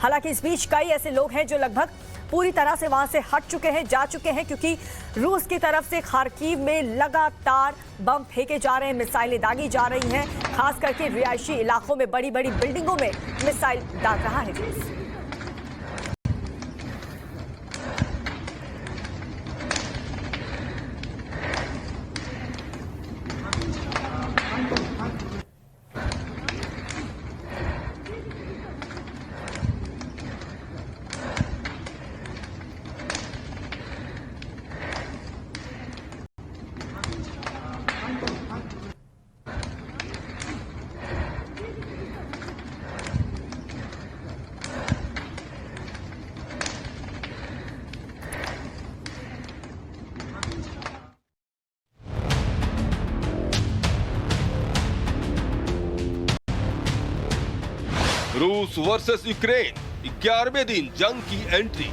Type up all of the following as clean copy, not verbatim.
हालांकि इस बीच कई ऐसे लोग हैं जो लगभग पूरी तरह से वहां से हट चुके हैं, जा चुके हैं, क्योंकि रूस की तरफ से खार्किव में लगातार बम फेंके जा रहे हैं, मिसाइलें दागी जा रही हैं। खास करके रिहायशी इलाकों में बड़ी बड़ी बिल्डिंगों में मिसाइल दाग रहा है रूस। रूस वर्सेस यूक्रेन 11वें दिन जंग की एंट्री।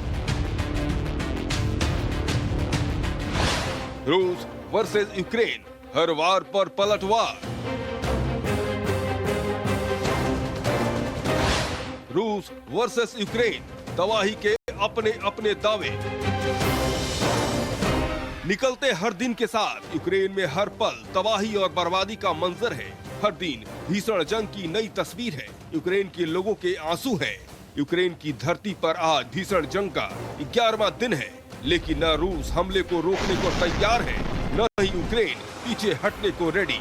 रूस वर्सेस यूक्रेन हर वार पर पलटवार। रूस वर्सेस यूक्रेन तबाही के अपने अपने दावे। निकलते हर दिन के साथ यूक्रेन में हर पल तबाही और बर्बादी का मंजर है। हर दिन भीषण जंग की नई तस्वीर है। यूक्रेन के लोगों के आंसू हैं। यूक्रेन की धरती पर आज भीषण जंग का 11वां दिन है, लेकिन न रूस हमले को रोकने को तैयार है, न ही यूक्रेन पीछे हटने को रेडी।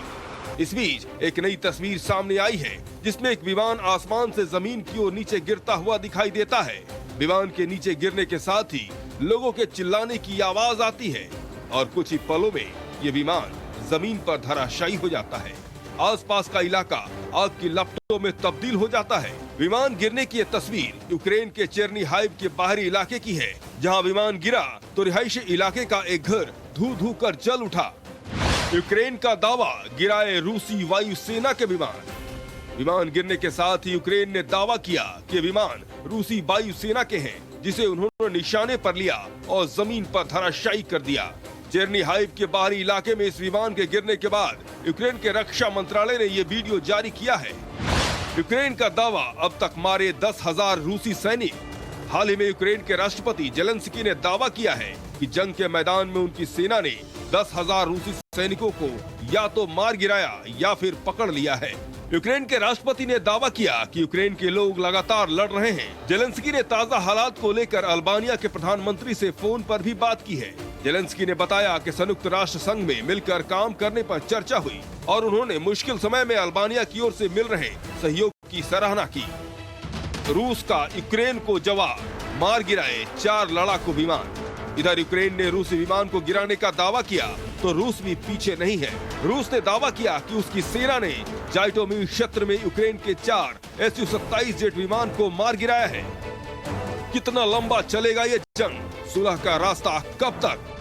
इस बीच एक नई तस्वीर सामने आई है, जिसमें एक विमान आसमान से जमीन की ओर नीचे गिरता हुआ दिखाई देता है। विमान के नीचे गिरने के साथ ही लोगों के चिल्लाने की आवाज आती है और कुछ ही पलों में ये विमान जमीन पर धराशायी हो जाता है। आसपास का इलाका आग की लपटों में तब्दील हो जाता है। विमान गिरने की ये तस्वीर यूक्रेन के चेर्निहाइव के बाहरी इलाके की है, जहां विमान गिरा तो रिहायशी इलाके का एक घर धू कर जल उठा। यूक्रेन का दावा, गिराए रूसी वायुसेना के विमान। विमान गिरने के साथ ही यूक्रेन ने दावा किया कि विमान रूसी वायुसेना के हैं, जिसे उन्होंने निशाने पर लिया और जमीन पर धराशायी कर दिया। चेर्निहाइव के बाहरी इलाके में इस विमान के गिरने के बाद यूक्रेन के रक्षा मंत्रालय ने ये वीडियो जारी किया है। यूक्रेन का दावा, अब तक मारे 10,000 रूसी सैनिक। हाल ही में यूक्रेन के राष्ट्रपति जेलेंस्की ने दावा किया है कि जंग के मैदान में उनकी सेना ने 10,000 रूसी सैनिकों को या तो मार गिराया या फिर पकड़ लिया है। यूक्रेन के राष्ट्रपति ने दावा किया कि यूक्रेन के लोग लगातार लड़ रहे हैं। जेलेंस्की ने ताज़ा हालात को लेकर अल्बानिया के प्रधानमंत्री से फोन पर भी बात की है। जेलेंस्की ने बताया कि संयुक्त राष्ट्र संघ में मिलकर काम करने पर चर्चा हुई और उन्होंने मुश्किल समय में अल्बानिया की ओर से मिल रहे सहयोग की सराहना की। रूस का यूक्रेन को जवाब, मार गिराए 4 लड़ाकू विमान। इधर यूक्रेन ने रूसी विमान को गिराने का दावा किया तो रूस भी पीछे नहीं है। रूस ने दावा किया कि उसकी सेना ने जाइटोमिर क्षेत्र में यूक्रेन के 4 Su-27 जेट विमान को मार गिराया है। कितना लंबा चलेगा ये जंग? सुलह का रास्ता कब तक?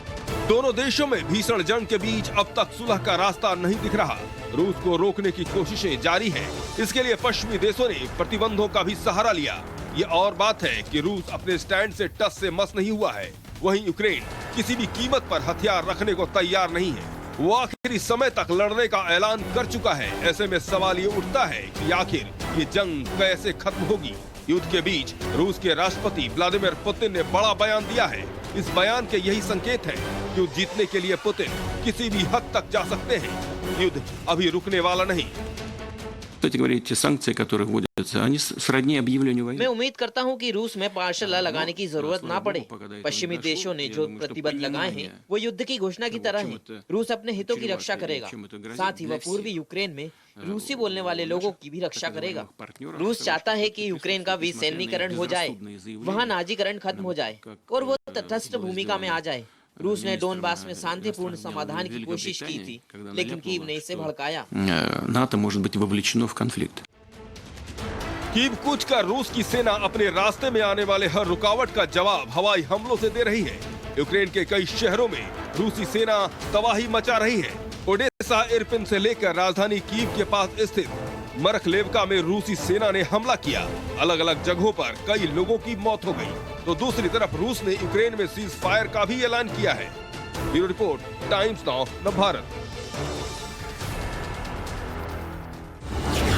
दोनों देशों में भीषण जंग के बीच अब तक सुलह का रास्ता नहीं दिख रहा। रूस को रोकने की कोशिशें जारी हैं। इसके लिए पश्चिमी देशों ने प्रतिबंधों का भी सहारा लिया। ये और बात है कि रूस अपने स्टैंड से टस से मस नहीं हुआ है। वहीं यूक्रेन किसी भी कीमत पर हथियार रखने को तैयार नहीं है। वो आखिरी समय तक लड़ने का ऐलान कर चुका है। ऐसे में सवाल ये उठता है कि आखिर ये जंग कैसे खत्म होगी। युद्ध के बीच रूस के राष्ट्रपति व्लादिमीर पुतिन ने बड़ा बयान दिया है। इस बयान के यही संकेत है कि युद्ध जीतने के लिए पुतिन किसी भी हद तक जा सकते हैं। युद्ध अभी रुकने वाला नहीं। Кстати говоря, эти санкции, которые вводятся, они сродни объявлению войны. मैं उम्मीद करता हूं कि रूस में मार्शल लॉ लगाने की जरूरत ना पड़े। पश्चिमी देशों ने जो प्रतिबंध लगाए हैं वो युद्ध की घोषणा की तरह हैं। रूस अपने हितों की रक्षा करेगा, साथ ही वह पूर्वी यूक्रेन में रूसी बोलने वाले लोगों की भी रक्षा करेगा। रूस चाहता है कि यूक्रेन का विसैन्यीकरण हो जाए, वहाँ नाजीकरण खत्म हो जाए और वो तटस्थ भूमिका में आ जाए। रूस ने डोनबास में शांतिपूर्ण समाधान की कोशिश की थी, लेकिन कीव ने इसे भड़काया। НАТО может быть вовлечено в конфликт. कीव कूच कर रूस की सेना अपने रास्ते में आने वाले हर रुकावट का जवाब हवाई हमलों से दे रही है। यूक्रेन के कई शहरों में रूसी सेना तबाही मचा रही है। ओडेसा इरपिन से लेकर राजधानी कीव के पास स्थित मरखलेवका में रूसी सेना ने हमला किया। अलग अलग जगहों पर कई लोगों की मौत हो गई, तो दूसरी तरफ रूस ने यूक्रेन में सीज फायर का भी ऐलान किया है। Bureau report, times now Navbharat.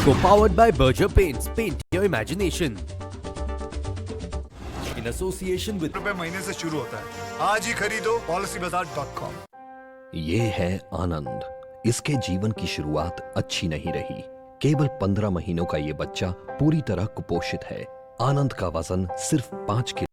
Co-powered by Berger Paints. Paint your imagination. In association with रुपए महीने से शुरू होता है। आज ही खरीदो policybazaar.com। ये है आनंद। इसके जीवन की शुरुआत अच्छी नहीं रही। केवल 15 महीनों का ये बच्चा पूरी तरह कुपोषित है। आनंद का वजन सिर्फ 5 किलो